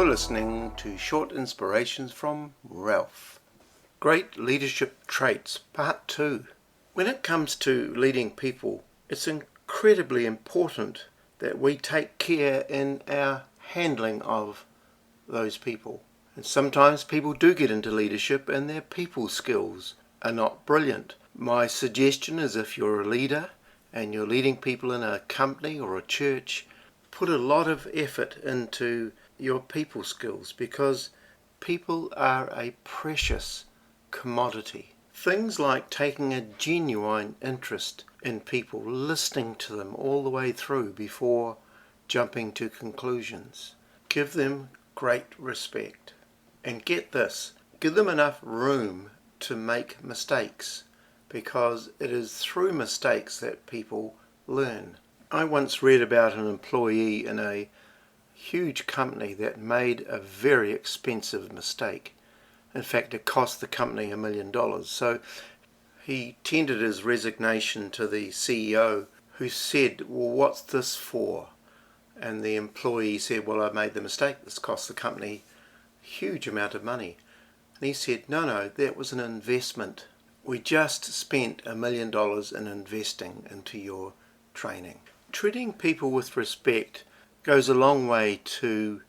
You're listening to Short Inspirations from Ralph. Great Leadership Traits, Part 2. When it comes to leading people, it's incredibly important that we take care in our handling of those people. And sometimes people do get into leadership and their people skills are not brilliant. My suggestion is, if you're a leader and you're leading people in a company or a church, put a lot of effort into your people skills, because people are a precious commodity. Things like taking a genuine interest in people, listening to them all the way through before jumping to conclusions. Give them great respect. And get this, give them enough room to make mistakes, because it is through mistakes that people learn. I once read about an employee in a huge company that made a very expensive mistake. In fact, it cost the company $1 million. So he tendered his resignation to the CEO, who said, "Well, what's this for?" And the employee said, "Well, I made the mistake. This cost the company a huge amount of money." And he said, No, that was an investment. We just spent $1 million in investing into your training." Treating people with respect goes a long way to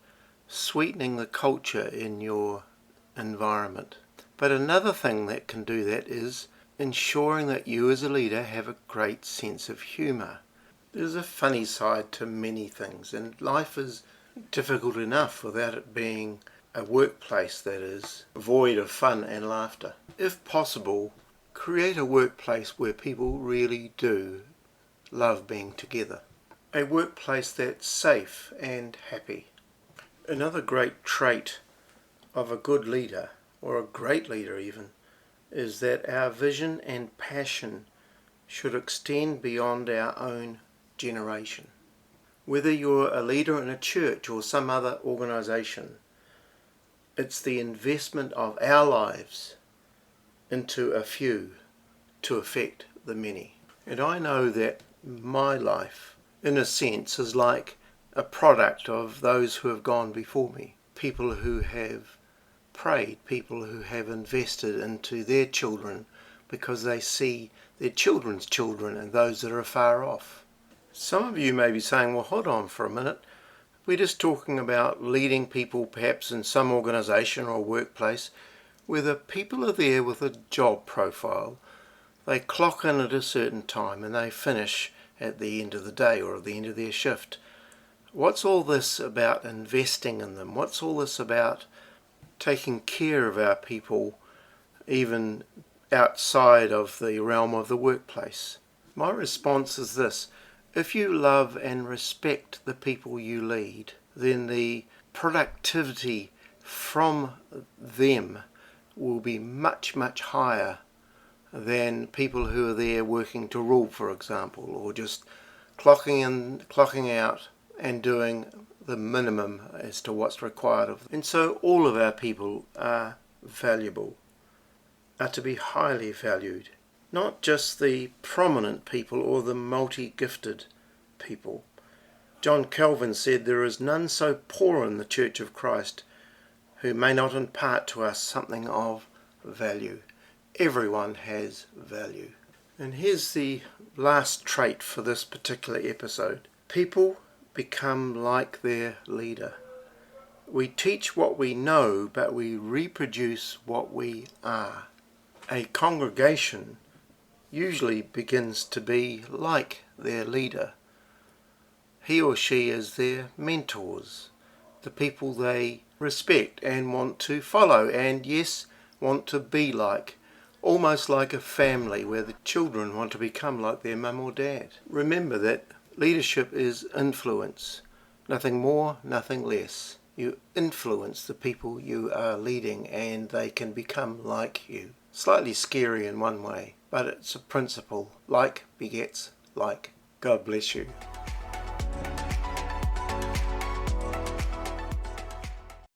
sweetening the culture in your environment. But another thing that can do that is ensuring that you as a leader have a great sense of humour. There's a funny side to many things, and life is difficult enough without it being a workplace that is void of fun and laughter. If possible, create a workplace where people really do love being together. A workplace that's safe and happy. Another great trait of a good leader, or a great leader even, is that our vision and passion should extend beyond our own generation. Whether you're a leader in a church or some other organisation, it's the investment of our lives into a few to affect the many. And I know that my life, in a sense, is like a product of those who have gone before me. People who have prayed, people who have invested into their children because they see their children's children and those that are afar off. Some of you may be saying, well, hold on for a minute. We're just talking about leading people perhaps in some organisation or workplace where the people are there with a job profile. They clock in at a certain time and they finish at the end of the day or at the end of their shift. What's all this about investing in them? What's all this about taking care of our people even outside of the realm of the workplace? My response is this: if you love and respect the people you lead, then the productivity from them will be much, much higher than people who are there working to rule, for example, or just clocking in, clocking out, and doing the minimum as to what's required of them. And so all of our people are valuable, are to be highly valued, not just the prominent people or the multi-gifted people. John Calvin said, "There is none so poor in the Church of Christ who may not impart to us something of value." Everyone has value. And here's the last trait for this particular episode. People become like their leader. We teach what we know, but we reproduce what we are. A congregation usually begins to be like their leader. He or she is their mentors, the people they respect and want to follow, and yes, want to be like. Almost like a family where the children want to become like their mum or dad. Remember that leadership is influence. Nothing more, nothing less. You influence the people you are leading and they can become like you. Slightly scary in one way, but it's a principle. Like begets like. God bless you.